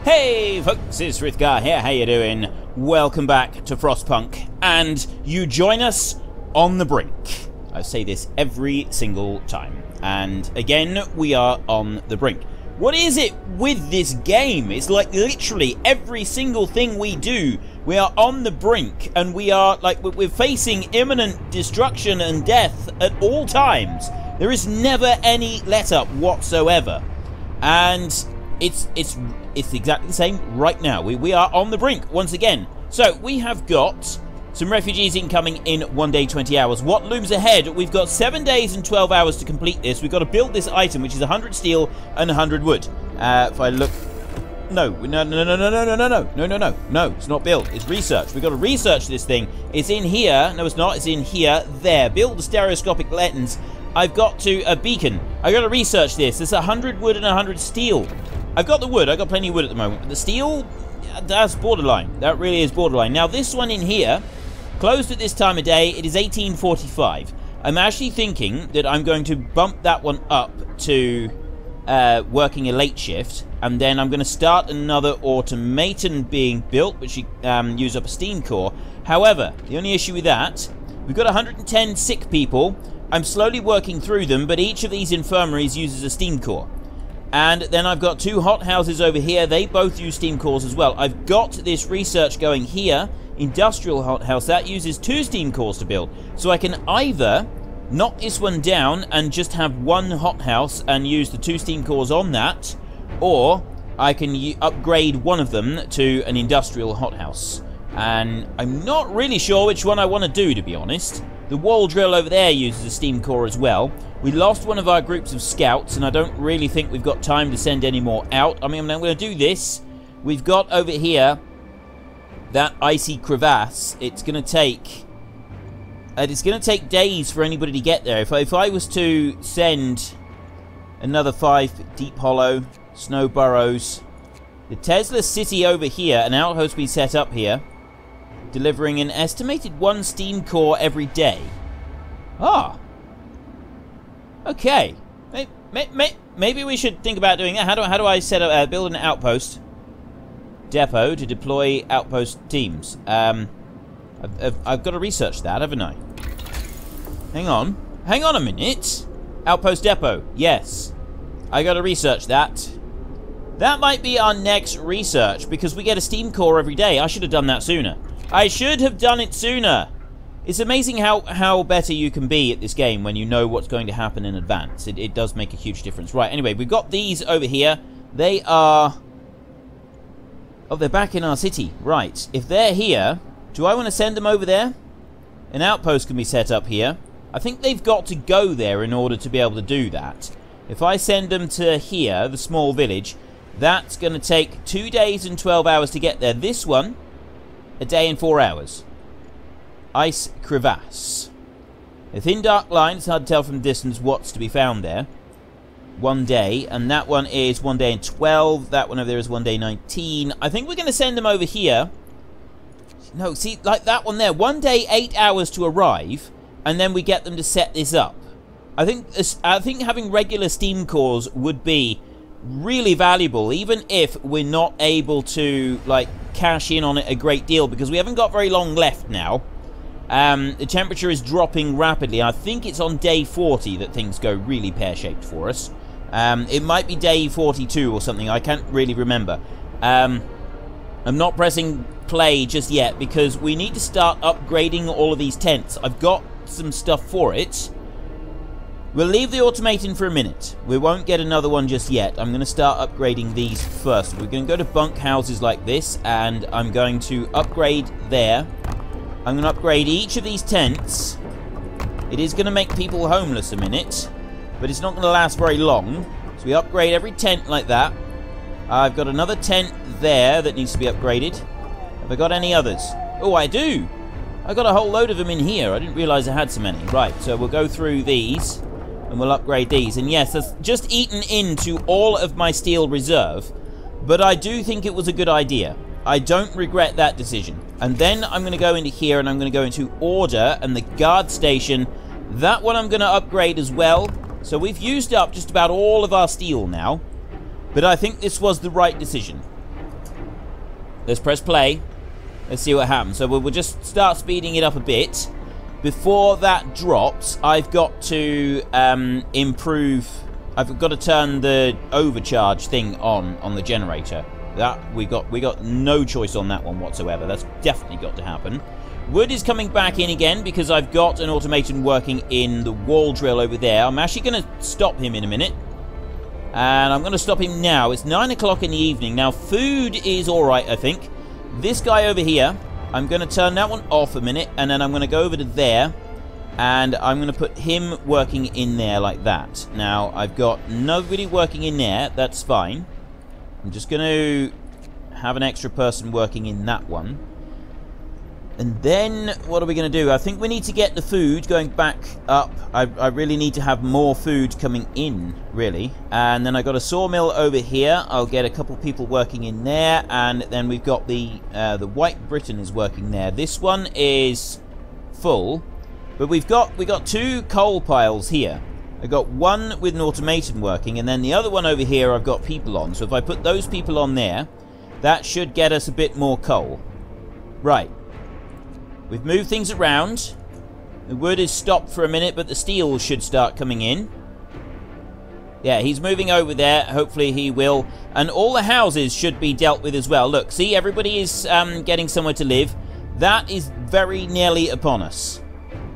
Hey folks, it's Frithgar here, how you doing? Welcome back to Frostpunk, and you join us on the brink. I say this every single time, and again, we are on the brink. What is it with this game? It's like literally every single thing we do, we are on the brink, and we are like, we're facing imminent destruction and death at all times. There is never any let up whatsoever, and it's exactly the same right now. We are on the brink once again. So we have got some refugees incoming in 1 day 20 hours. What looms ahead? We've got 7 days and 12 hours to complete this. We've got to build this item, which is 100 steel and 100 wood. If I look, no, it's not built. It's research. We've got to research this thing. It's in here. No, it's not. It's in here. There. Build the stereoscopic lens. I've got to a beacon. I've got to research this. There's 100 wood and 100 steel. I've got the wood. I've got plenty of wood at the moment. But the steel, that's borderline. That really is borderline. Now, this one in here, closed at this time of day, it is 18:45. I'm actually thinking that I'm going to bump that one up to working a late shift. And then I'm going to start another automaton being built, which use up a steam core. However, the only issue with that, we've got 110 sick people. I'm slowly working through them, but each of these infirmaries uses a steam core. And then I've got 2 hothouses over here. They both use steam cores as well. I've got this research going here. Industrial hothouse. That uses 2 steam cores to build. So I can either knock this one down and just have 1 hothouse and use the 2 steam cores on that. Or I can upgrade one of them to an industrial hothouse. And I'm not really sure which one I want to do, to be honest. The wall drill over there uses a steam core as well. We lost one of our groups of scouts, and I don't really think we've got time to send any more out. I mean, I'm going to do this. We've got over here that icy crevasse. It's going to take days for anybody to get there. If I was to send another 5 deep hollow snow burrows, the Tesla city over here, an outpost be set up here, delivering an estimated 1 steam core every day. Ah. Okay. Maybe we should think about doing that. How do I set up, build an outpost depot to deploy outpost teams? I've got to research that, haven't I? Hang on a minute. Outpost depot. Yes. I got to research that. That might be our next research, because we get a steam core every day. I should have done that sooner. I should have done it sooner. It's amazing how better you can be at this game when you know what's going to happen in advance. It does make a huge difference. Right, anyway, we've got these over here. They are... oh, they're back in our city. Right, if they're here, do I want to send them over there? An outpost can be set up here. I think they've got to go there in order to be able to do that. If I send them to here, the small village, that's going to take 2 days and 12 hours to get there. This one, a day and 4 hours. Ice crevasse. A thin dark line, it's hard to tell from distance what's to be found there. 1 day, and that one is 1 day and 12. That one over there is 1 day 19. I think we're going to send them over here. No, see, like that one there. 1 day, 8 hours to arrive, and then we get them to set this up. I think having regular steam cores would be really valuable, even if we're not able to like cash in on it a great deal, because we haven't got very long left now. The temperature is dropping rapidly. I think it's on day 40 that things go really pear-shaped for us. It might be day 42 or something. I can't really remember. I'm not pressing play just yet because we need to start upgrading all of these tents. I've got some stuff for it. We'll leave the automaton for a minute. We won't get another one just yet. I'm going to start upgrading these first. We're going to go to bunk houses like this, and I'm going to upgrade there. I'm going to upgrade each of these tents. It is going to make people homeless a minute, but it's not going to last very long. So we upgrade every tent like that. I've got another tent there that needs to be upgraded. Have I got any others? Oh, I do. I got a whole load of them in here. I didn't realize I had so many. Right, so we'll go through these, and we'll upgrade these. And yes, that's just eaten into all of my steel reserve, but I do think it was a good idea. I don't regret that decision. And then I'm going to go into here, and I'm going to go into order and the guard station. That one I'm going to upgrade as well. So we've used up just about all of our steel now, but I think this was the right decision. Let's press play. Let's see what happens. So we'll just start speeding it up a bit. Before that drops, I've got to improve... I've got to turn the overcharge thing on the generator. That we got no choice on that one whatsoever. That's definitely got to happen. Wood is coming back in again because I've got an automation working in the wall drill over there. I'm actually going to stop him in a minute. And I'm going to stop him now. It's 9 o'clock in the evening. Now, food is alright, I think. This guy over here, I'm going to turn that one off a minute. And then I'm going to go over to there. And I'm going to put him working in there like that. Now, I've got nobody working in there. That's fine. I'm just going to have an extra person working in that one. And then, what are we going to do? I think we need to get the food going back up. I really need to have more food coming in, really. And then I got a sawmill over here. I'll get a couple people working in there. And then we've got the White Britain is working there. This one is full. But we got 2 coal piles here. I've got one with an automation working. And then the other one over here I've got people on. So if I put those people on there, that should get us a bit more coal. Right. We've moved things around. The wood is stopped for a minute, but the steel should start coming in. Yeah, he's moving over there. Hopefully he will. And all the houses should be dealt with as well. Look, see, everybody is getting somewhere to live. That is very nearly upon us.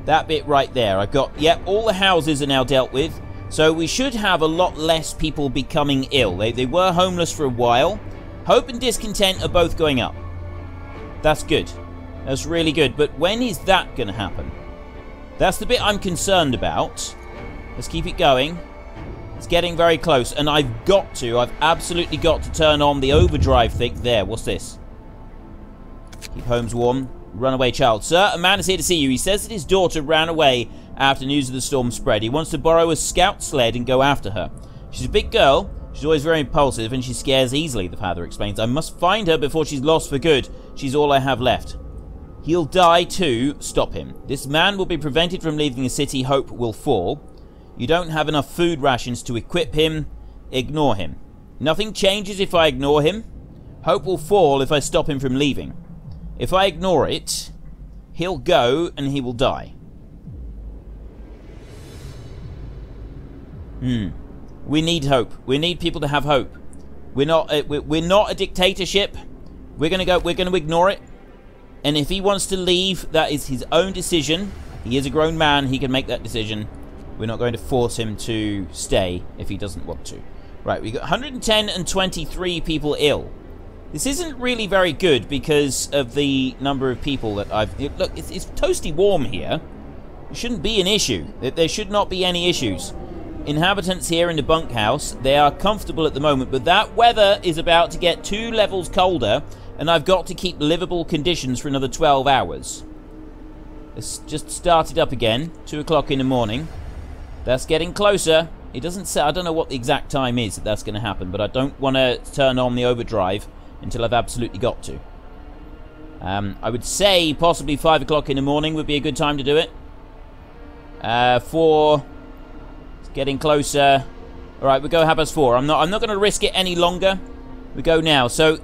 That bit right there. I've got, yep, all the houses are now dealt with. So we should have a lot less people becoming ill. They were homeless for a while. Hope and discontent are both going up. That's good. That's really good. But when is that going to happen? That's the bit I'm concerned about. Let's keep it going. It's getting very close. And I've absolutely got to turn on the overdrive thing. There, what's this? Keep homes warm. Runaway child. Sir, a man is here to see you. He says that his daughter ran away after news of the storm spread. He wants to borrow a scout sled and go after her. She's a big girl. She's always very impulsive and she scares easily, the father explains. I must find her before she's lost for good. She's all I have left. He'll die too. Stop him. This man will be prevented from leaving the city. Hope will fall. You don't have enough food rations to equip him. Ignore him. Nothing changes if I ignore him. Hope will fall if I stop him from leaving. If I ignore it, he'll go and he will die. We need hope. We need people to have hope. We're not a dictatorship. We're going to ignore it. And if he wants to leave, that is his own decision. He is a grown man. He can make that decision. We're not going to force him to stay if he doesn't want to. Right, we got 110 and 23 people ill. This isn't really very good because of the number of people that I've... Look, it's toasty warm here. It shouldn't be an issue. There should not be any issues. Inhabitants here in the bunkhouse, they are comfortable at the moment, but that weather is about to get 2 levels colder, and I've got to keep livable conditions for another 12 hours. Let's just start it up again. 2 o'clock in the morning. That's getting closer. It doesn't say... I don't know what the exact time is that's going to happen, but I don't want to turn on the overdrive until I've absolutely got to. I would say possibly 5 o'clock in the morning would be a good time to do it. 4... It's getting closer. Alright, we'll go Hothouse 4. I'm not going to risk it any longer. We go now. So...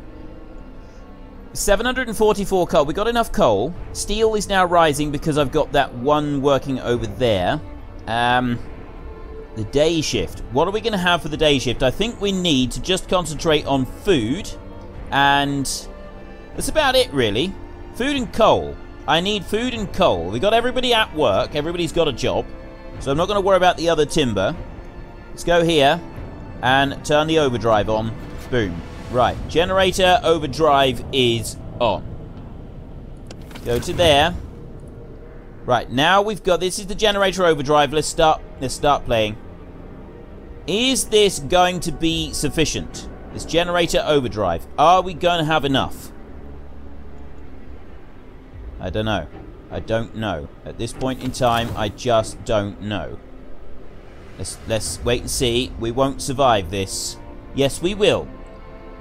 744 coal. We got enough coal. Steel is now rising because I've got that one working over there. The day shift. What are we going to have for the day shift? I think we need to just concentrate on food. And that's about it, really. Food and coal. I need food and coal. We got everybody at work. Everybody's got a job. So I'm not going to worry about the other timber. Let's go here and turn the overdrive on. Boom. Right. Generator overdrive is on. Go to there. Right. Now we've got... This is the generator overdrive. Let's start playing. Is this going to be sufficient? This generator overdrive. Are we going to have enough? I don't know. I don't know. At this point in time, I just don't know. Let's wait and see. We won't survive this. Yes, we will.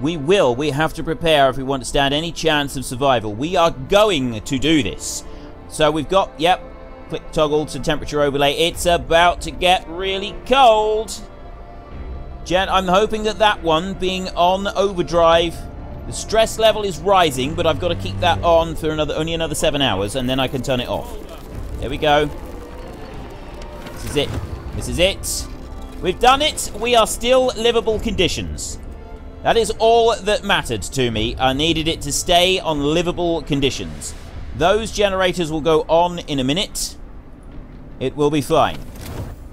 We will. We have to prepare if we want to stand any chance of survival. We are going to do this. So we've got... Yep. Click toggle to temperature overlay. It's about to get really cold. I'm hoping that one being on overdrive The stress level is rising, but I've got to keep that on for only another 7 hours, and then I can turn it off. There we go. This is it. This is it. We've done it. We are still livable conditions. That is all that mattered to me. I needed it to stay on livable conditions. Those generators will go on in a minute. It will be fine.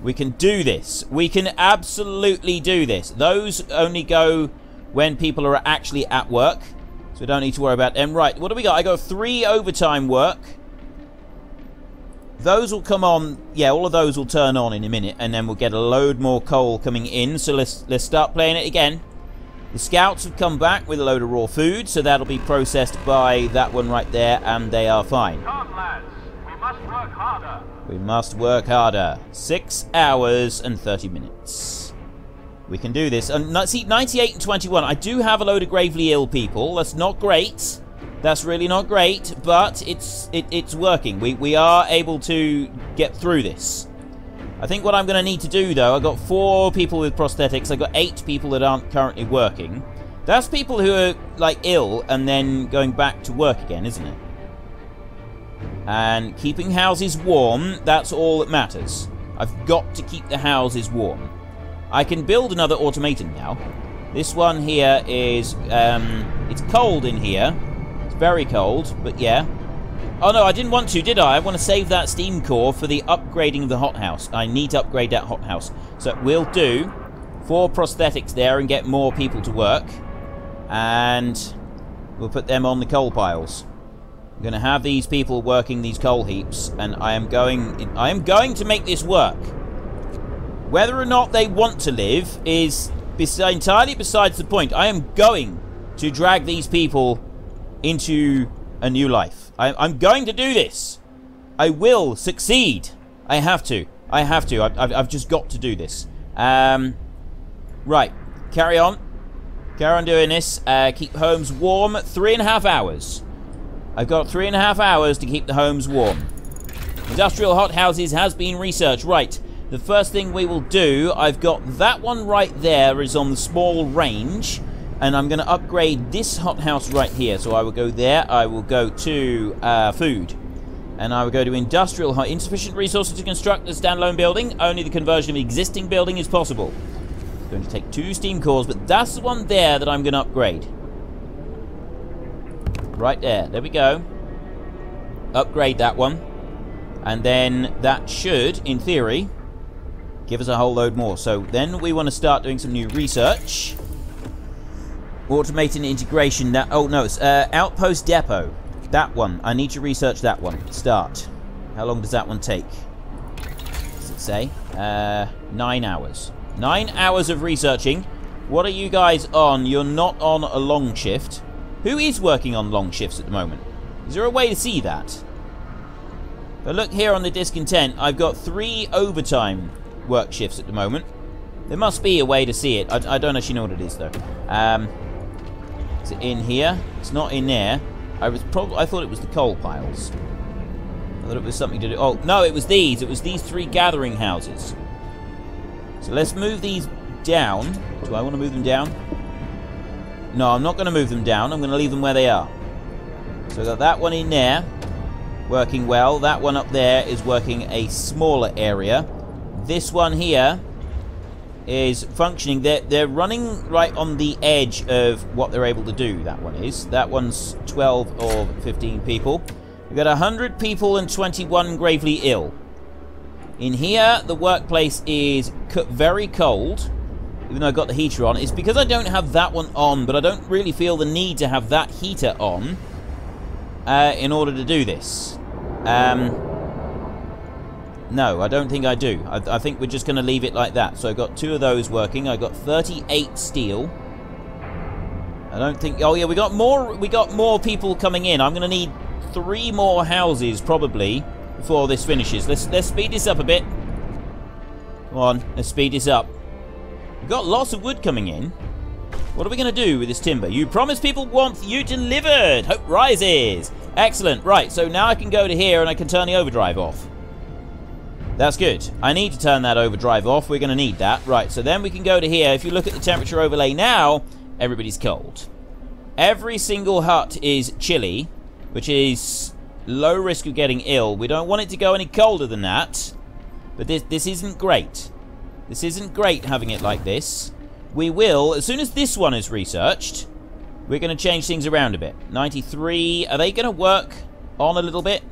We can do this. We can absolutely do this. Those only go when people are actually at work, so we don't need to worry about them. Right, what do we got? I got 3 overtime work. Those will come on. Yeah, all of those will turn on in a minute, and then we'll get a load more coal coming in. So let's start playing it again. The scouts have come back with a load of raw food, so that'll be processed by that one right there, and they are fine. Come, lads. We must work harder. We must work harder. 6 hours and 30 minutes. We can do this. See, 98 and 21. I do have a load of gravely ill people. That's not great. That's really not great, but it's working. We are able to get through this. I think what I'm going to need to do, though, I've got 4 people with prosthetics. I've got 8 people that aren't currently working. That's people who are, like, ill and then going back to work again, isn't it? And keeping houses warm, that's all that matters. I've got to keep the houses warm. I can build another automaton now. This one here is, it's cold in here. It's very cold, but yeah. Oh no, I didn't want to, did I? I want to save that steam core for the upgrading of the hothouse. I need to upgrade that hothouse. So we'll do 4 prosthetics there and get more people to work. And we'll put them on the coal piles. I'm going to have these people working these coal heaps, and I am going to make this work. Whether or not they want to live is entirely besides the point. I am going to drag these people into a new life. I'm going to do this. I will succeed. I have to. I've just got to do this. Right. Carry on. Carry on doing this. Keep homes warm. 3.5 hours. I've got 3.5 hours to keep the homes warm. Industrial hothouses has been researched. Right. The first thing we will do, I've got that one right there is on the small range. And I'm going to upgrade this hothouse right here. So I will go there. I will go to food. And I will go to industrial. Insufficient resources to construct a standalone building. Only the conversion of existing building is possible. It's going to take 2 steam cores. But that's the one there that I'm going to upgrade. Right there. There we go. Upgrade that one. And then that should, in theory, give us a whole load more. So then we want to start doing some new research. Automating integration. That, oh no, it's Outpost Depot. That one. I need to research that one. Start. How long does that one take? Does it say? 9 hours. 9 hours of researching. What are you guys on? You're not on a long shift. Who is working on long shifts at the moment? Is there a way to see that? But look here on the discontent. I've got 3 overtime work shifts at the moment. There must be a way to see it. I don't actually know what it is though. Is it in here? It's not in there. I thought it was the coal piles. I thought it was something to do. Oh no, it was these. It was these 3 gathering houses. So let's move these down. Do I want to move them down? No, I'm not going to move them down. I'm going to leave them where they are. So I've got that one in there, working well. That one up there is working a smaller area. This one here is functioning. They're running right on the edge of what they're able to do, that one is. That one's 12 or 15 people. We've got 100 people and 21 gravely ill. In here, the workplace is very cold. Even though I've got the heater on. It's because I don't have that one on, but I don't really feel the need to have that heater on in order to do this. No, I don't think I do. I think we're just going to leave it like that. So I've got 2 of those working. I've got 38 steel. I don't think... Oh, yeah, we got more people coming in. I'm going to need 3 more houses, probably, before this finishes. Let's speed this up a bit. Come on, let's speed this up. We've got lots of wood coming in. What are we going to do with this timber? You promised people warmth, you delivered! Hope rises! Excellent. Right, so now I can go to here and I can turn the overdrive off. That's good. I need to turn that overdrive off. We're going to need that. Right, so then we can go to here. If you look at the temperature overlay now, everybody's cold. Every single hut is chilly, which is low risk of getting ill. We don't want it to go any colder than that. But this isn't great. This isn't great having it like this. We will, as soon as this one is researched, we're going to change things around a bit. 93, are they going to work on a little bit?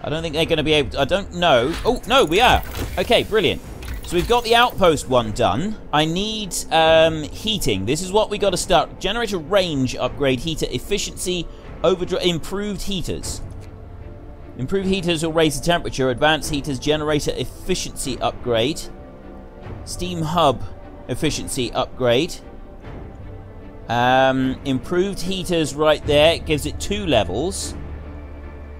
I don't think they're going to be able to, I don't know. Oh, no, we are. Okay, brilliant. So we've got the outpost one done. I need heating. This is what we got to start. Generator range upgrade, heater efficiency, improved heaters. Improved heaters will raise the temperature. Advanced heaters, generator efficiency upgrade. Steam hub efficiency upgrade. Improved heaters right there. It gives it 2 levels.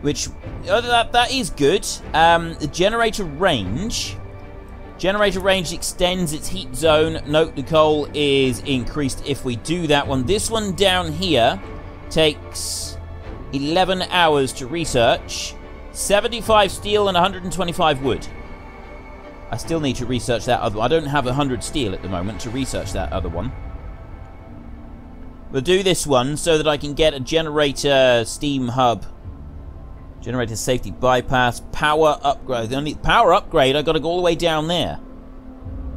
Which, that is good. The generator range. Generator range extends its heat zone. Note the coal is increased if we do that one. This one down here takes 11 hours to research. 75 steel and 125 wood. I still need to research that other one. I don't have 100 steel at the moment to research that other one. We'll do this one so that I can get a generator steam hub. Generator safety bypass. Power upgrade. The only power upgrade, I've got to go all the way down there.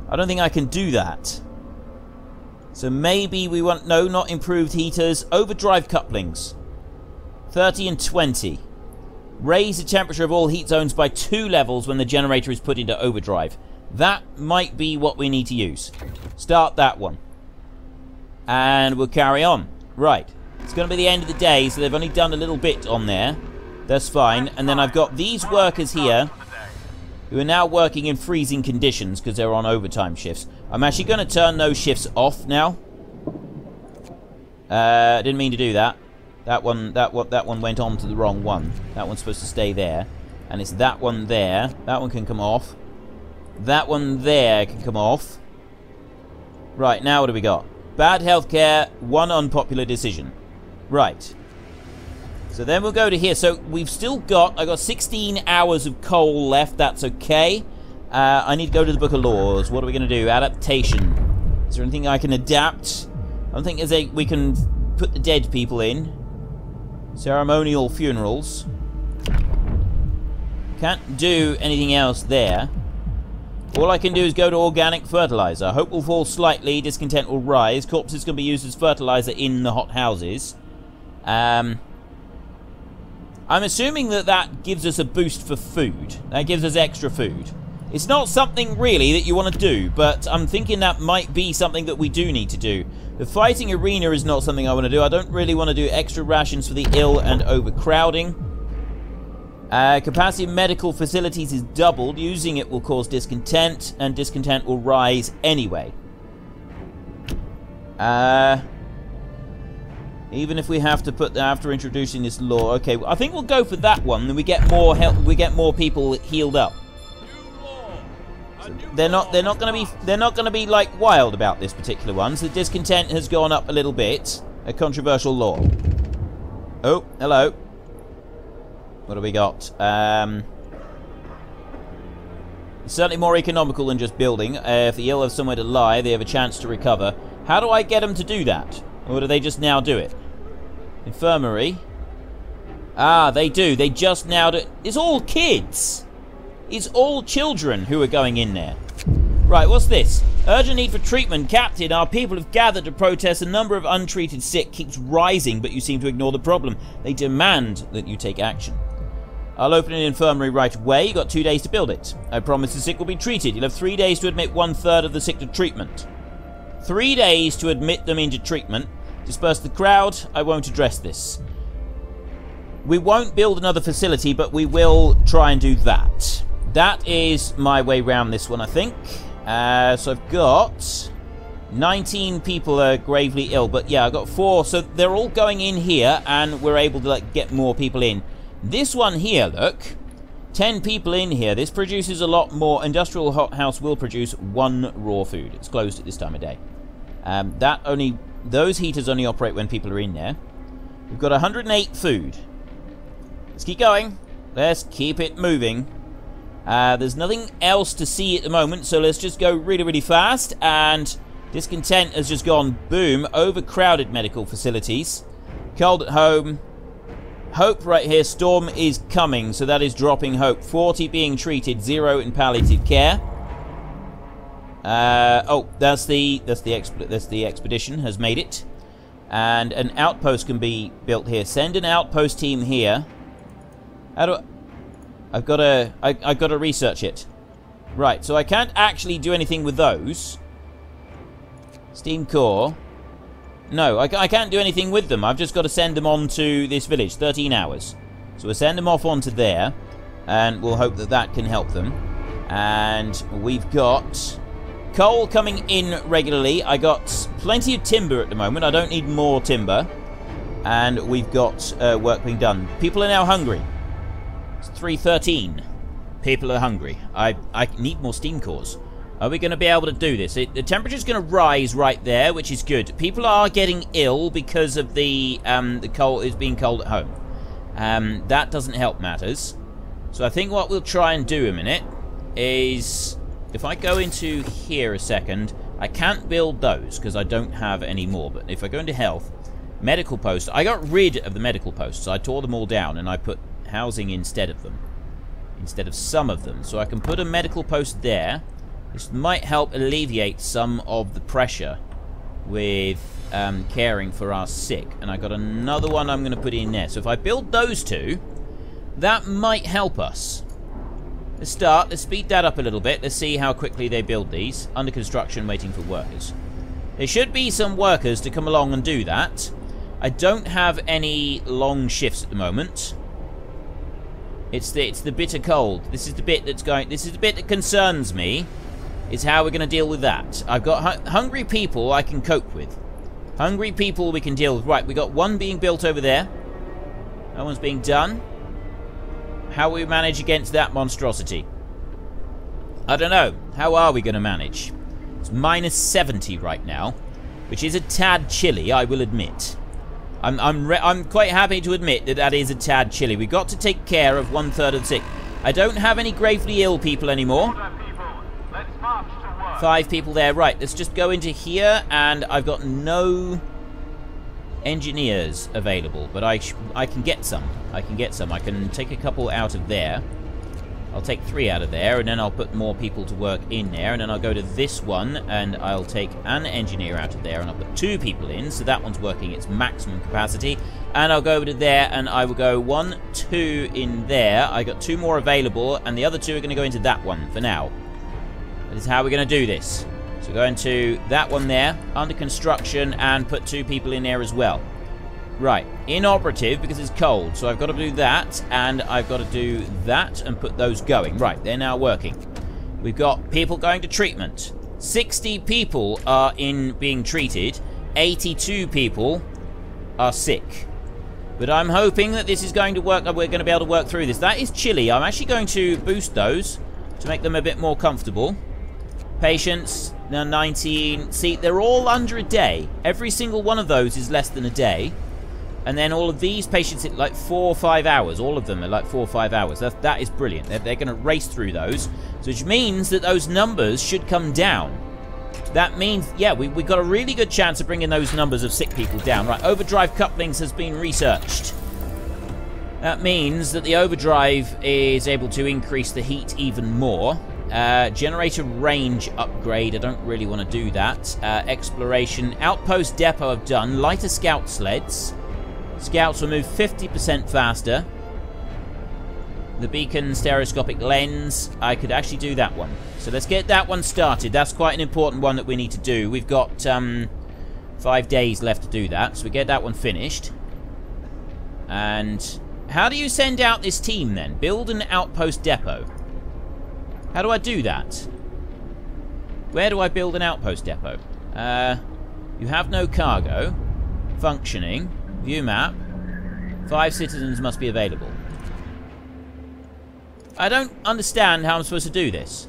I don't think I can do that. So maybe we want... No, not improved heaters. Overdrive couplings. 30 and 20. Raise the temperature of all heat zones by 2 levels when the generator is put into overdrive. That might be what we need to use. Start that one. And we'll carry on. Right. It's going to be the end of the day, so they've only done a little bit on there. That's fine. And then I've got these workers here who are now working in freezing conditions because they're on overtime shifts. I'm actually going to turn those shifts off now. Didn't mean to do that. That one went on to the wrong one. That one's supposed to stay there. And it's that one there. That one can come off. That one there can come off. Right, now what do we got? Bad healthcare, 1 unpopular decision. Right. So then we'll go to here. So we've still got... I got 16 hours of coal left. That's okay. I need to go to the Book of Laws. What are we going to do? Adaptation. Is there anything I can adapt? I don't think we can put the dead people in. Ceremonial funerals. Can't do anything else there. All I can do is go to organic fertilizer. Hope will fall slightly. Discontent will rise. Corpses can be used as fertilizer in the hothouses. I'm assuming that gives us a boost for food. That gives us extra food. It's not something really that you want to do, but I'm thinking that might be something that we do need to do. The fighting arena is not something I want to do. I don't really want to do extra rations for the ill and overcrowding. Capacity of medical facilities is doubled. Using it will cause discontent, and discontent will rise anyway. Even if we have to put that after introducing this law. Okay, I think we'll go for that one. Then we get more help. We get more people healed up. So they're not going to be like wild about this particular one. So the discontent has gone up a little bit. A controversial law. Oh, hello. What do we got? It's certainly more economical than just building. If the ill have somewhere to lie, they have a chance to recover. How do I get them to do that? Or do they just now do it? Infirmary. Ah, they do. They just now do... It's all kids. It's all children who are going in there. Right, what's this? Urgent need for treatment. Captain, our people have gathered to protest. The number of untreated sick keeps rising, but you seem to ignore the problem. They demand that you take action. I'll open an infirmary right away. You've got 2 days to build it. I promise the sick will be treated. You'll have 3 days to admit 1/3 of the sick to treatment. 3 days to admit them into treatment. Disperse the crowd. I won't address this. We won't build another facility, but we will try and do that. That is my way round this one, I think. So I've got 19 people are gravely ill, but yeah, I've got 4. So they're all going in here, and we're able to get more people in. This one here, look. 10 people in here. This produces a lot more. Industrial hothouse will produce 1 raw food. It's closed at this time of day. Those heaters only operate when people are in there. We've got 108 food. Let's keep going. Let's keep it moving. There's nothing else to see at the moment, so let's just go really, really fast. And Discontent has just gone boom. Overcrowded medical facilities. Cold at home. Hope right here. Storm is coming, so that is dropping hope. 40 being treated, 0 in palliative care. Oh, that's the expedition has made it, and an outpost can be built here. Send an outpost team here. How do I've got to research it. Right, so I can't actually do anything with those. Steam core. No, I can't do anything with them. I've just got to send them on to this village. 13 hours. So we'll send them off onto there, and we'll hope that that can help them. And we've got coal coming in regularly. I got plenty of timber at the moment. I don't need more timber. And we've got work being done. People are now hungry. It's 3:13. People are hungry. I need more steam cores. Are we going to be able to do this? The temperature's going to rise right there, which is good. People are getting ill because of the coal is being cold at home. That doesn't help matters. So I think what we'll try and do a minute is, if I go into here a second, I can't build those because I don't have any more. But if I go into health, medical posts, I got rid of the medical posts. I tore them all down and I put housing instead of them, instead of some of them. So I can put a medical post there. This might help alleviate some of the pressure with caring for our sick. And I got another one I'm going to put in there. So if I build those two, that might help us. Let's start. Let's speed that up a little bit. Let's see how quickly they build these. Under construction, waiting for workers. There should be some workers to come along and do that. I don't have any long shifts at the moment. It's the bitter cold. This is the bit that's going. This is the bit that concerns me. Is how we're going to deal with that. I've got hungry people I can cope with. Hungry people we can deal with. Right, we got one being built over there. That one's being done. How will we manage against that monstrosity? I don't know. How are we going to manage? It's minus 70 right now, which is a tad chilly, I will admit. I'm quite happy to admit that that is a tad chilly. We've got to take care of 1/3 of the sick. I don't have any gravely ill people anymore. 5 people there. Right, let's just go into here, and I've got no engineers available, but I can get some. I can take a couple out of there. I'll take 3 out of there, and then I'll put more people to work in there, and then I'll go to this one, and I'll take an engineer out of there, and I'll put 2 people in, so that one's working its maximum capacity, and I'll go over to there, and I will go 1, 2 in there. I got 2 more available, and the other 2 are going to go into that one for now. That is how we're going to do this. So go into that one there, under construction, and put 2 people in there as well. Right, inoperative because it's cold, so I've got to do that, and I've got to do that and put those going. Right, they're now working. We've got people going to treatment. 60 people are being treated. 82 people are sick. But I'm hoping that this is going to work, that we're going to be able to work through this. That is chilly. I'm actually going to boost those to make them a bit more comfortable. Patients, now 19. See, they're all under a day. Every single one of those is less than a day. And then all of these patients at like 4 or 5 hours. All of them are like 4 or 5 hours. That is brilliant. They're going to race through those. So which means that those numbers should come down. That means, yeah, we've got a really good chance of bringing those numbers of sick people down. Right, overdrive couplings has been researched. That means that the overdrive is able to increase the heat even more. Generator range upgrade, I don't really want to do that. Exploration, Outpost Depot I've done. Lighter scout sleds. Scouts will move 50% faster. The beacon stereoscopic lens, I could actually do that one. So let's get that one started. That's quite an important one that we need to do. We've got 5 days left to do that, so we get that one finished. And how do you send out this team then? Build an outpost depot. How do I do that? Where do I build an outpost depot? You have no cargo. Functioning. View map. 5 citizens must be available. I don't understand how I'm supposed to do this.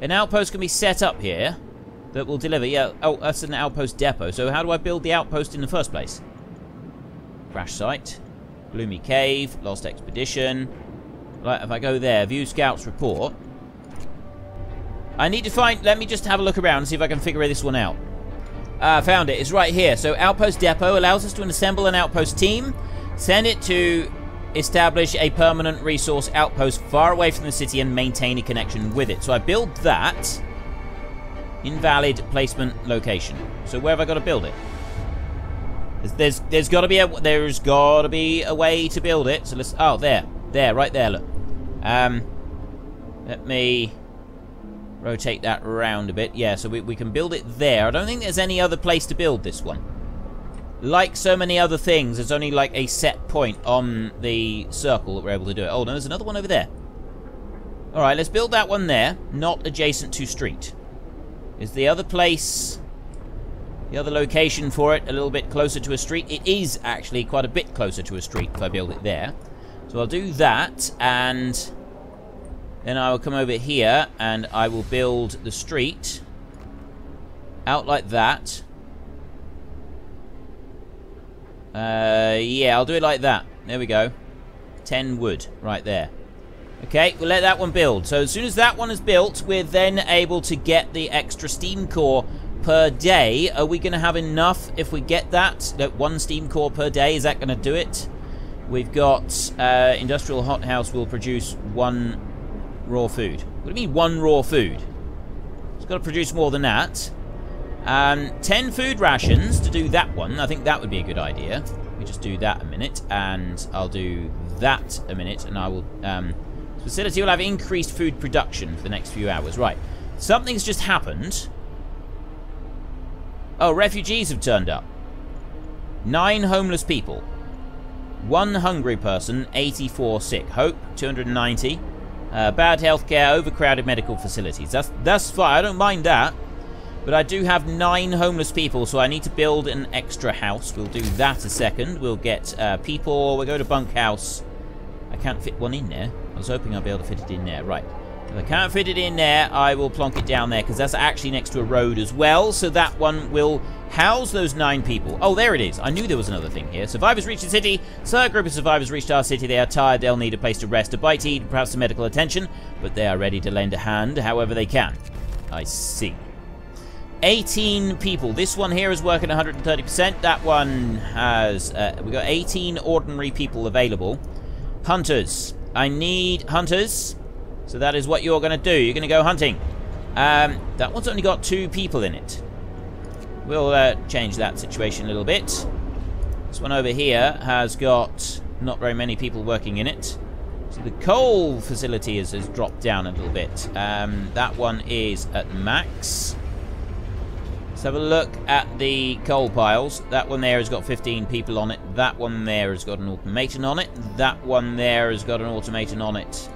An outpost can be set up here that will deliver. Yeah, oh, that's an outpost depot. So how do I build the outpost in the first place? Crash site. Gloomy cave. Lost expedition. Right, if I go there, view scouts report. I need to find... Let me just have a look around and see if I can figure this one out. Found it. It's right here. So Outpost Depot allows us to assemble an outpost team, send it to establish a permanent resource outpost far away from the city and maintain a connection with it. So I build that. Invalid placement location. So where have I got to build it? There's got to be a way to build it. So let's... Oh, there, right there. Look. Let me rotate that around a bit. Yeah, so we can build it there. I don't think there's any other place to build this one. Like so many other things, there's only like a set point on the circle that we're able to do it. Oh no, there's another one over there. All right, let's build that one there, not adjacent to street. Is the other place, the other location for it, a little bit closer to a street? It is actually quite a bit closer to a street if I build it there. So I'll do that, and then I will come over here and I will build the street out like that. Yeah, I'll do it like that. There we go. 10 wood right there. Okay, we'll let that one build. So as soon as that one is built, we're then able to get the extra steam core per day. Are we going to have enough if we get that? That 1 steam core per day, is that going to do it? We've got industrial hothouse will produce 1 raw food. What do you mean 1 raw food? It's got to produce more than that. 10 food rations to do that one. I think that would be a good idea. We just do that a minute, and I'll do that a minute, and I will... this facility will have increased food production for the next few hours. Right. Something's just happened. Oh, refugees have turned up. 9 homeless people. 1 hungry person, 84 sick. Hope, 290. Bad healthcare, overcrowded medical facilities. That's fine. I don't mind that. But I do have 9 homeless people, so I need to build an extra house. We'll do that a second. We'll get people. We'll go to bunkhouse. I can't fit one in there. I was hoping I'd be able to fit it in there. Right. If I can't fit it in there, I will plonk it down there, because that's actually next to a road as well. So that one will house those 9 people. Oh, there it is. I knew there was another thing here. Survivors reach the city. So a group of survivors reached our city. They are tired. They'll need a place to rest, a bite to eat, perhaps some medical attention. But they are ready to lend a hand however they can. I see. 18 people. This one here is working 130%. That one has... we've got 18 ordinary people available. Hunters. I need hunters. So that is what you're going to do. You're going to go hunting. That one's only got 2 people in it. We'll change that situation a little bit. This one over here has got not very many people working in it. So the coal facility has dropped down a little bit. That one is at max. Let's have a look at the coal piles. That one there has got 15 people on it. That one there has got an automaton on it. That one there has got an automaton on it.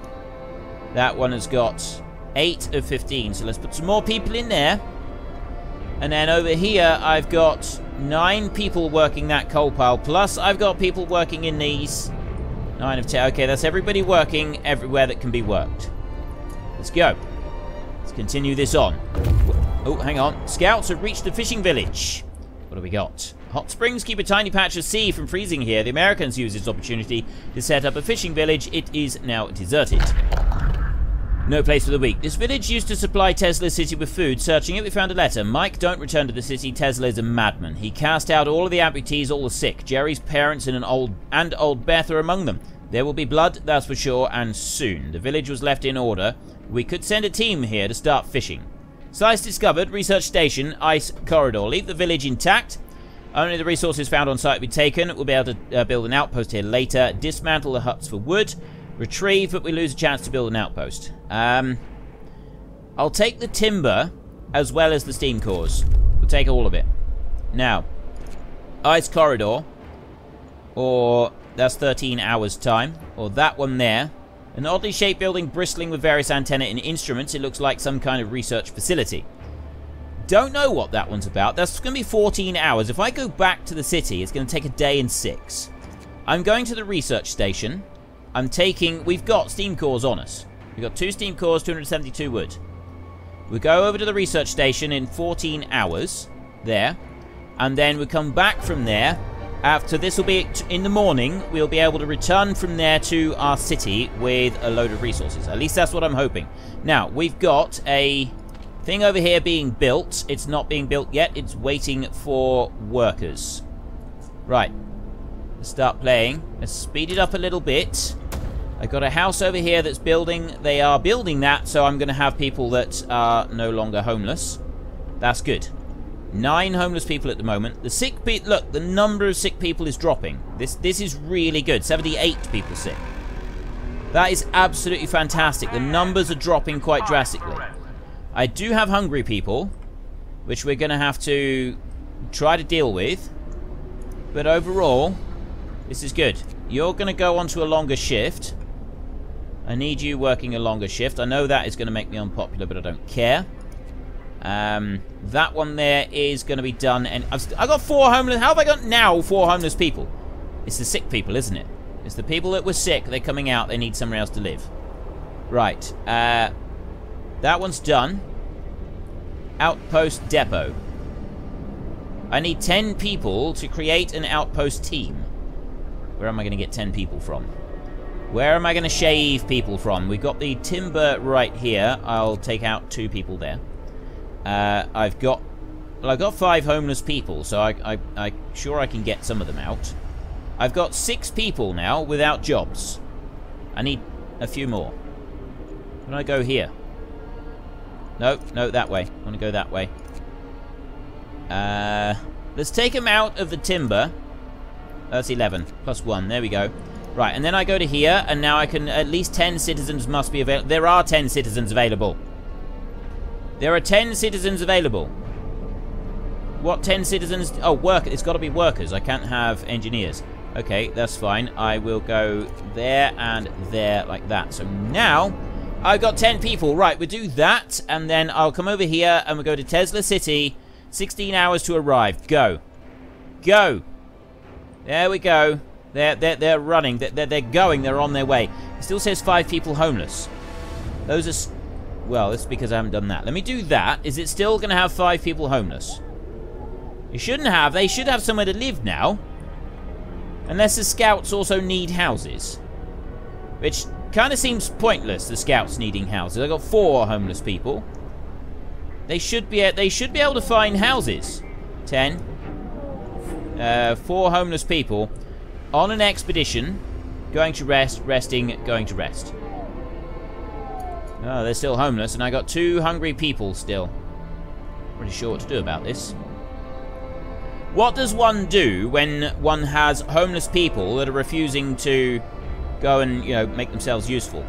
That one has got 8 of 15. So let's put some more people in there. And then over here, I've got 9 people working that coal pile. Plus, I've got people working in these. 9 of 10. Okay, that's everybody working everywhere that can be worked. Let's go. Let's continue this on. Oh, hang on. Scouts have reached the fishing village. What do we got? Hot springs keep a tiny patch of sea from freezing here. The Americans use this opportunity to set up a fishing village. It is now deserted. No place for the weak. This village used to supply Tesla's city with food. Searching it, we found a letter. Mike, don't return to the city. Tesla is a madman. He cast out all of the amputees, all the sick. Jerry's parents and old Beth are among them. There will be blood, that's for sure, and soon. The village was left in order. We could send a team here to start fishing. Sites discovered. Research station. Ice corridor. Leave the village intact. Only the resources found on site will be taken. We'll be able to build an outpost here later. Dismantle the huts for wood. Retrieve, but we lose a chance to build an outpost. I'll take the timber as well as the steam cores. We'll take all of it. Now, ice corridor. Or that's 13 hours time. Or that one there. An oddly shaped building bristling with various antennae and instruments. It looks like some kind of research facility. Don't know what that one's about. That's going to be 14 hours. If I go back to the city, it's going to take a day and 6. I'm going to the research station. I'm taking... We've got steam cores on us. We've got 2 steam cores, 272 wood. We go over to the research station in 14 hours. There. And then we come back from there. After this will be in the morning, we'll be able to return from there to our city with a load of resources. At least that's what I'm hoping. Now, we've got a Thing over here being built. It's not being built yet. It's waiting for workers. Right. Let's start playing. Let's speed it up a little bit. I've got a house over here that's building. They are building that, so I'm going to have people that are no longer homeless. That's good. 9 homeless people at the moment. The sick people... Look, the number of sick people is dropping. This is really good. 78 people sick. That is absolutely fantastic. The numbers are dropping quite drastically. I do have hungry people, which we're going to have to try to deal with. But overall, this is good. You're going to go onto a longer shift. I need you working a longer shift. I know that is going to make me unpopular, but I don't care. That one there is going to be done. And I've got 4 homeless. How have I got now 4 homeless people? It's the sick people, isn't it? It's the people that were sick. They're coming out. They need somewhere else to live. Right. That one's done. Outpost Depot. I need 10 people to create an outpost team. Where am I going to get 10 people from? Where am I going to shave people from? We've got the timber right here. I'll take out 2 people there. I've got 5 homeless people, so I'm sure I can get some of them out. I've got 6 people now without jobs. I need a few more. Can I go here? No, that way. I want to go that way. Let's take them out of the timber. That's 11. Plus 1. There we go. Right, and then I go to here, and now I can... At least 10 citizens must be available. There are 10 citizens available. There are 10 citizens available. What 10 citizens... Oh, work. It's got to be workers. I can't have engineers. Okay, that's fine. I will go there and there like that. So now... I've got 10 people. Right, we'll do that, and then I'll come over here, and we'll go to Tesla City. 16 hours to arrive. Go. Go. There we go. They're running. They're going. They're on their way. It still says 5 people homeless. Those are... Well, that's because I haven't done that. Let me do that. Is it still going to have 5 people homeless? You shouldn't have. They should have somewhere to live now. Unless the scouts also need houses. Which kind of seems pointless, the scouts needing houses. I've got 4 homeless people. They should be able to find houses. 10. 4 homeless people on an expedition, going to rest, resting, going to rest. Oh, they're still homeless, and I got 2 hungry people still. Pretty sure what to do about this. What does one do when one has homeless people that are refusing to go and, you know, make themselves useful?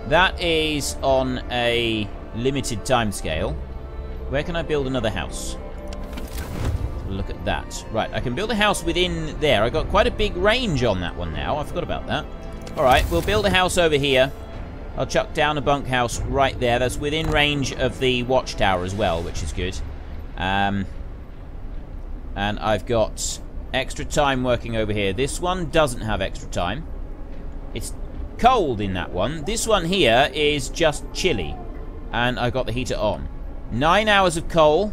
That is on a limited time scale. Where can I build another house? Look at that. Right, I can build a house within there. I got quite a big range on that one now. I forgot about that. Alright, we'll build a house over here. I'll chuck down a bunkhouse right there. That's within range of the watchtower as well, which is good. And I've got extra time working over here. This one doesn't have extra time. It's cold in that one. This one here is just chilly. And I got the heater on. 9 hours of coal.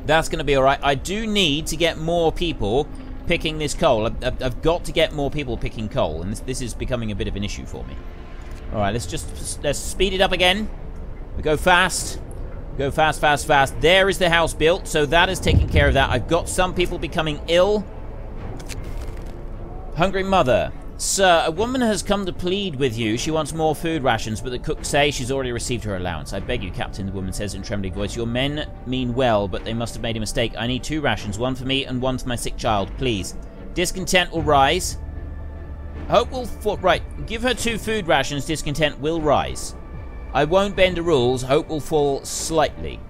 That's going to be alright. I do need to get more people picking this coal. I've got to get more people picking coal. And this is becoming a bit of an issue for me. Alright, let's speed it up again. We go fast. Go fast, fast, fast. There is the house built. So that is taking care of that. I've got some people becoming ill. Hungry mother. Sir, a woman has come to plead with you. She wants more food rations, but the cooks say she's already received her allowance. I beg you, Captain, the woman says in a trembling voice. Your men mean well, but they must have made a mistake. I need 2 rations, 1 for me and 1 for my sick child, please. Discontent will rise. Hope will... Right, give her 2 food rations. Discontent will rise. I won't bend the rules. Hope will fall slightly.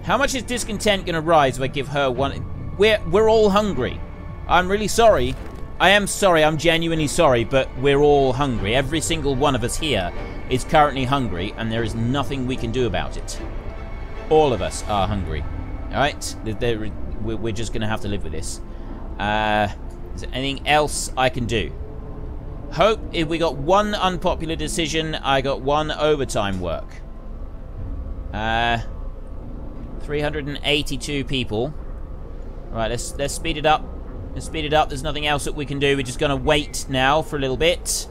How much is discontent going to rise if I give her 1... We're all hungry. I'm really sorry. I am sorry, I'm genuinely sorry, but we're all hungry. Every single one of us here is currently hungry, and there is nothing we can do about it. All of us are hungry. Alright? We're just going to have to live with this. Is there anything else I can do? Hope, if we got 1 unpopular decision, I got 1 overtime work. 382 people. Right, let's speed it up. Let's speed it up. There's nothing else that we can do. We're just going to wait now for a little bit.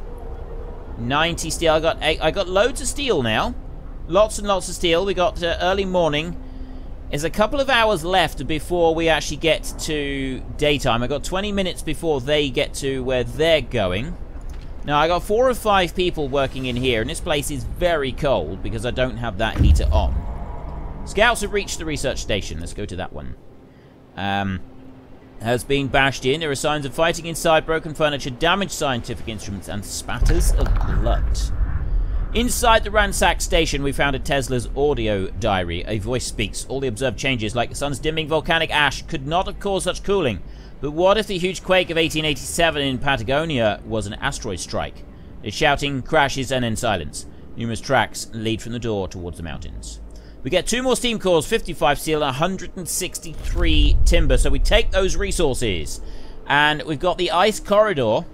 90 steel. I got loads of steel now. Lots and lots of steel. We got early morning. There's a couple of hours left before we actually get to daytime. I got 20 minutes before they get to where they're going. Now, I got 4 or 5 people working in here, and this place is very cold because I don't have that heater on. Scouts have reached the research station. Let's go to that one. Has been bashed in. There are signs of fighting inside, broken furniture, damaged scientific instruments, and spatters of blood. Inside the ransacked station, we found a Tesla's audio diary. A voice speaks. All the observed changes, like the sun's dimming volcanic ash, could not have caused such cooling. But what if the huge quake of 1887 in Patagonia was an asteroid strike? There's shouting, crashes, and then silence. Numerous tracks lead from the door towards the mountains. We get 2 more steam cores, 55 steel, and 163 timber. So we take those resources. And we've got the ice corridor,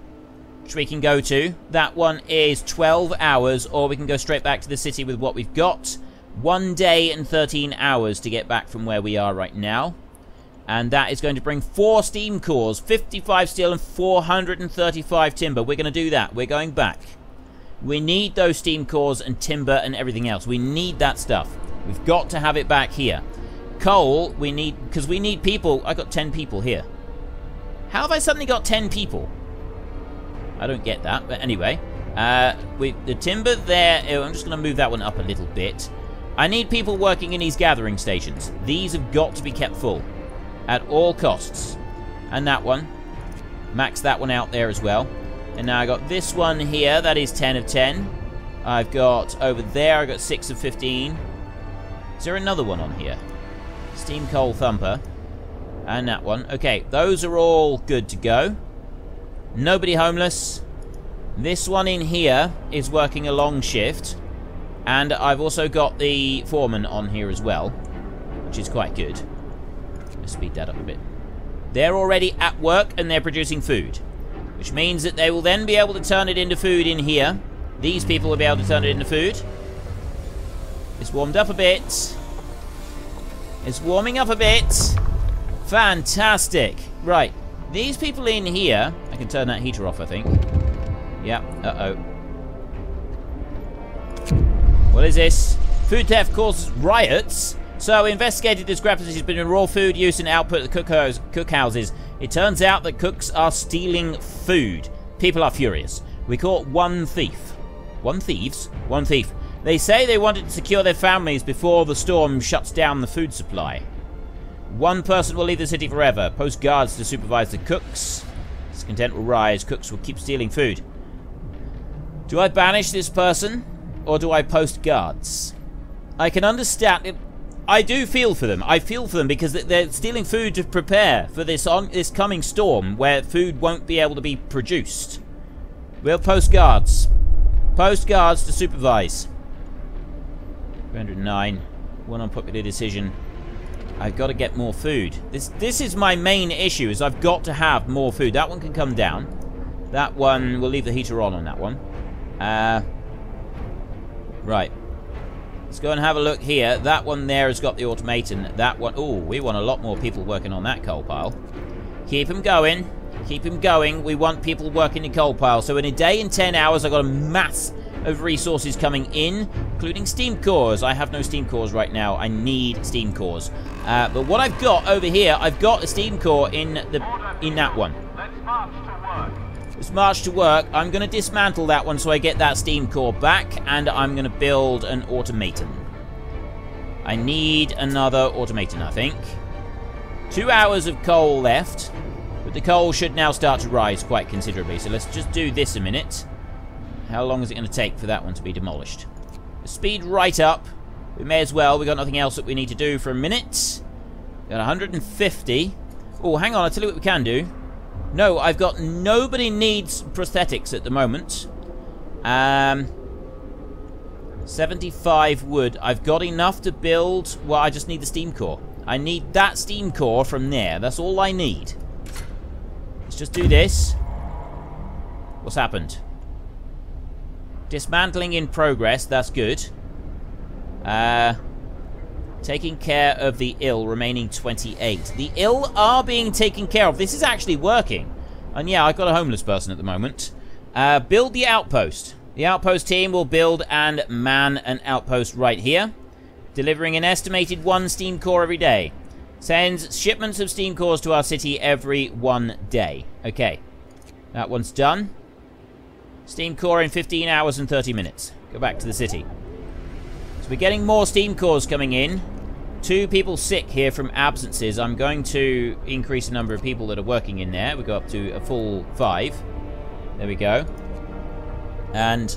which we can go to. That one is 12 hours, or we can go straight back to the city with what we've got. 1 day and 13 hours to get back from where we are right now. And that is going to bring 4 steam cores, 55 steel, and 435 timber. We're going to do that. We're going back. We need those steam cores and timber and everything else. We need that stuff. We've got to have it back here. Coal, we need, because we need people. I got 10 people here. How have I suddenly got 10 people? I don't get that, but anyway. The timber there, I'm just going to move that one up a little bit. I need people working in these gathering stations. These have got to be kept full at all costs. And that one. Max that one out there as well. And now I got this one here. That is 10 of 10. I've got over there, I got 6 of 15. Is there another one on here? Steam Coal Thumper. And that one. Okay, those are all good to go. Nobody homeless. This one in here is working a long shift. And I've also got the foreman on here as well, which is quite good. Let's speed that up a bit. They're already at work and they're producing food, which means that they will then be able to turn it into food in here. These people will be able to turn it into food. It's warmed up a bit. It's warming up a bit. Fantastic. Right. These people in here... I can turn that heater off, I think. Yeah. Uh-oh. What is this? Food theft causes riots. So we investigated discrepancies between raw food use and output at the cookhouses. It turns out that cooks are stealing food. People are furious. We caught 1 thief. 1 thieves? 1 thief. They say they wanted to secure their families before the storm shuts down the food supply. 1 person will leave the city forever. Post guards to supervise the cooks. Discontent will rise. Cooks will keep stealing food. Do I banish this person? Or do I post guards? I can understand it. I do feel for them. I feel for them because they're stealing food to prepare for this coming storm where food won't be able to be produced. We'll post guards. Post guards to supervise. 309. One unpopular decision. I've got to get more food. This is my main issue, is I've got to have more food. That one can come down. That one, we'll leave the heater on that one. Right. Let's go and have a look here. That one there has got the automaton. That one... Oh, we want a lot more people working on that coal pile. Keep them going. Keep them going. We want people working the coal pile. So in a day and 10 hours, I've got a mass of resources coming in, including steam cores. I have no steam cores right now. I need steam cores. But what I've got over here, I've got a steam core in that one. Let's march to work. Let's march to work. I'm going to dismantle that one so I get that steam core back, and I'm going to build an automaton. I need another automaton, I think. 2 hours of coal left, but the coal should now start to rise quite considerably. So let's just do this a minute. How long is it going to take for that one to be demolished? Speed right up. We may as well. We've got nothing else that we need to do for a minute. Got 150. Oh, hang on. I'll tell you what we can do. No, I've got... Nobody needs prosthetics at the moment. 75 wood. I've got enough to build... Well, I just need the steam core. I need that steam core from there. That's all I need. Let's just do this. What's happened? Dismantling in progress. That's good. Taking care of the ill, remaining 28. The ill are being taken care of. This is actually working. And yeah, I've got a homeless person at the moment. Build the outpost. The outpost team will build and man an outpost right here, delivering an estimated 1 steam core every day. Sends shipments of steam cores to our city every 1 day. Okay, that one's done. Steam core in 15 hours and 30 minutes. Go back to the city. So we're getting more steam cores coming in. 2 people sick here from absences. I'm going to increase the number of people that are working in there. We go up to a full 5. There we go. And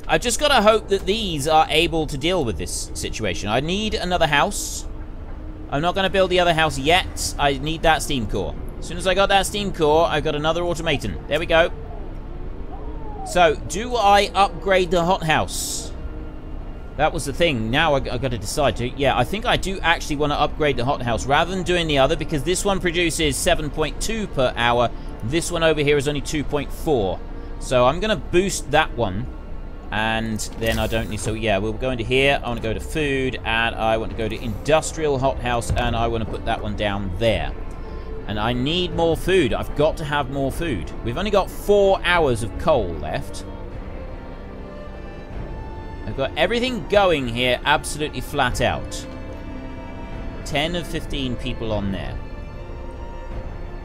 I've just got to hope that these are able to deal with this situation. I need another house. I'm not going to build the other house yet. I need that steam core. As soon as I got that steam core, I've got another automaton. There we go. So, do I upgrade the hothouse? That was the thing. Now I've got to decide to. Yeah, I think I do actually want to upgrade the hothouse rather than doing the other, because this one produces 7.2 per hour. This one over here is only 2.4. So I'm going to boost that one. And then I don't need... So yeah, we'll go into here. I want to go to food. And I want to go to industrial hothouse. And I want to put that one down there. And I need more food. I've got to have more food. We've only got 4 hours of coal left. I've got everything going here absolutely flat out. 10 of 15 people on there.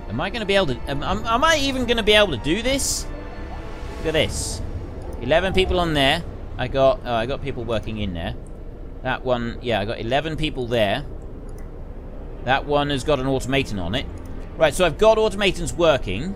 Am I going to be able to... Am I even going to be able to do this? Look at this. 11 people on there. I got people working in there. That one... Yeah, I got 11 people there. That one has got an automaton on it. Right, so I've got automatons working.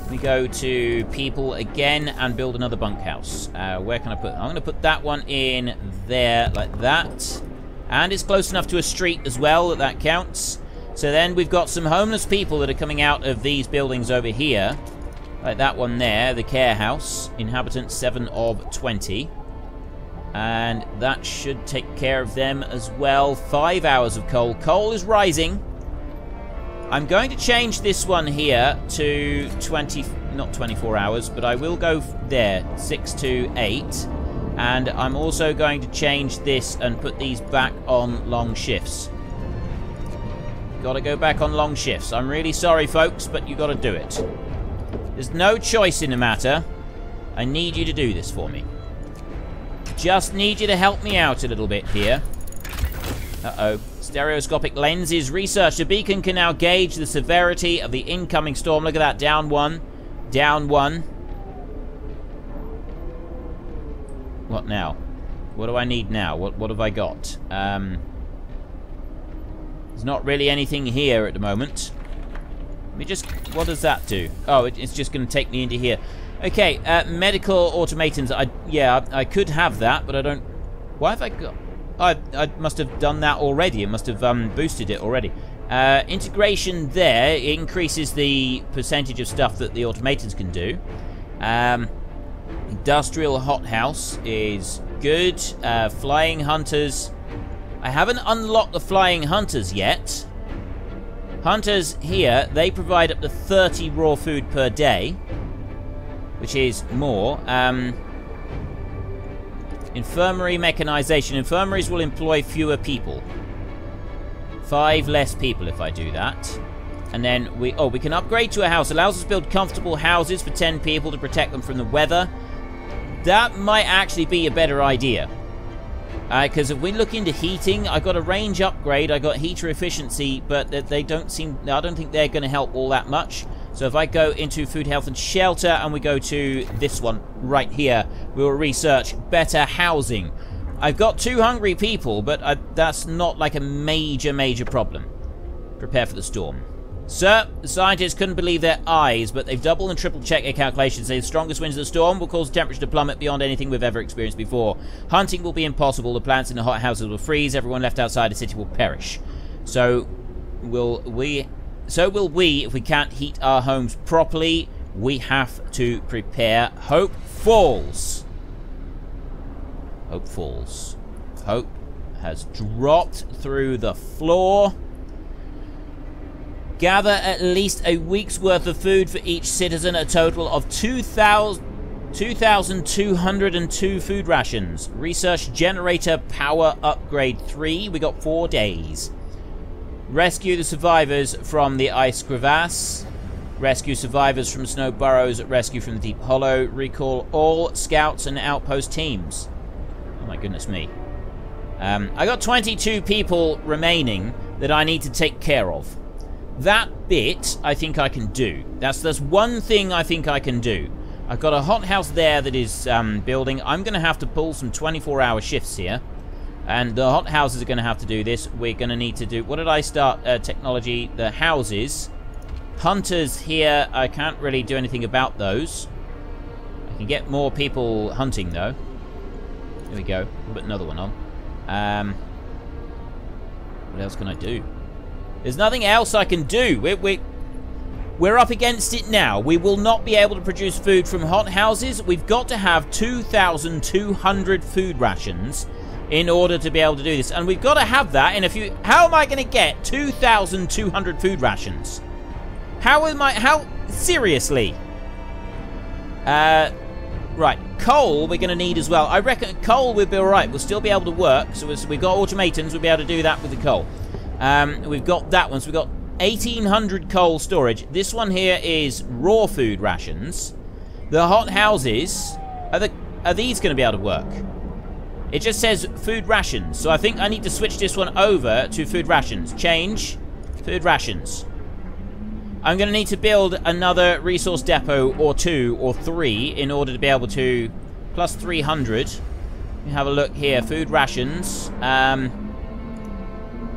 We go to people again and build another bunkhouse. Where can I put... I'm going to put that one in there like that. And it's close enough to a street as well that counts. So then we've got some homeless people that are coming out of these buildings over here. Like that one there, the care house. Inhabitants 7 of 20. And that should take care of them as well. 5 hours of coal. Coal is rising. I'm going to change this one here to 20, not 24 hours, but I will go there, 6 to 8. And I'm also going to change this and put these back on long shifts. Gotta go back on long shifts. I'm really sorry, folks, but you gotta do it. There's no choice in the matter. I need you to do this for me. Just need you to help me out a little bit here. Uh-oh. Stereoscopic lenses research. The beacon can now gauge the severity of the incoming storm. Look at that. Down 1. Down 1. What now? What do I need now? What have I got? There's not really anything here at the moment. Let me just... What does that do? Oh, it's just going to take me into here. Okay, medical automatons. I could have that, but I don't... Why have I got... I must have done that already. It must have boosted it already. Integration there increases the percentage of stuff that the automatons can do. Industrial hothouse is good. Flying hunters. I haven't unlocked the flying hunters yet. Hunters here, they provide up to 30 raw food per day, which is more. Infirmary mechanization. Infirmaries will employ fewer people. 5 less people if I do that. And then we can upgrade to a house. Allows us to build comfortable houses for 10 people to protect them from the weather. That might actually be a better idea. Because if we look into heating, I got a range upgrade, I got heater efficiency, but they don't seem... I don't think they're going to help all that much. So if I go into food, health, and shelter, and we go to this one right here, we'll research better housing. I've got 2 hungry people, but that's not like a major problem. Prepare for the storm. Sir, the scientists couldn't believe their eyes, but they've double and triple checked their calculations. The strongest winds of the storm will cause the temperature to plummet beyond anything we've ever experienced before. Hunting will be impossible. The plants in the hothouses will freeze. Everyone left outside the city will perish. So will we if we can't heat our homes properly. We have to prepare. Hope falls. Hope falls. Hope has dropped through the floor. Gather at least a week's worth of food for each citizen, a total of 2,202 food rations. Research generator power upgrade 3. We got 4 days. Rescue the survivors from the ice crevasse. Rescue survivors from snow burrows. Rescue from the deep hollow. Recall all scouts and outpost teams. Oh my goodness me. I got 22 people remaining that I need to take care of. That bit I think I can do. That's one thing I think I can do. I've got a hothouse there that is building. I'm going to have to pull some 24-hour shifts here. And the hothouses are going to have to do this. We're going to need to do... What did I start? Technology. The houses. Hunters here. I can't really do anything about those. I can get more people hunting, though. There we go. We'll put another one on. What else can I do? There's nothing else I can do. We're up against it now. We will not be able to produce food from hothouses. We've got to have 2,200 food rations in order to be able to do this. And we've got to have that in a few... How am I going to get 2,200 food rations? How... Seriously? Right. Coal we're going to need as well. I reckon coal will be alright. We'll still be able to work. So we've got automatons. We'll be able to do that with the coal. We've got that one. So we've got 1,800 coal storage. This one here is raw food rations. The hothouses... Are these going to be able to work? It just says food rations. So I think I need to switch this one over to food rations. Change. Food rations. I'm going to need to build another resource depot or 2 or 3 in order to be able to... Plus 300. Let me have a look here. Food rations.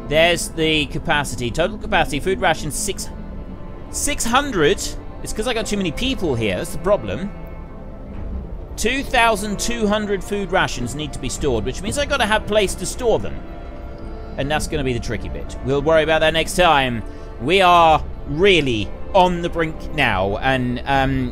There's the capacity. Total capacity. Food rations 600. It's because I got too many people here. That's the problem. 2,200 food rations need to be stored, which means I got to have place to store them. And that's going to be the tricky bit. We'll worry about that next time. We are really on the brink now, and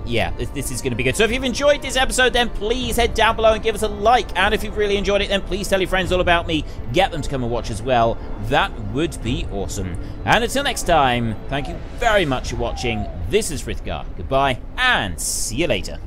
yeah, this is going to be good. So if you've enjoyed this episode, then please head down below and give us a like, and if you've really enjoyed it, then please tell your friends all about me. Get them to come and watch as well. That would be awesome. And until next time, thank you very much for watching. This is Frithgar. Goodbye, and see you later.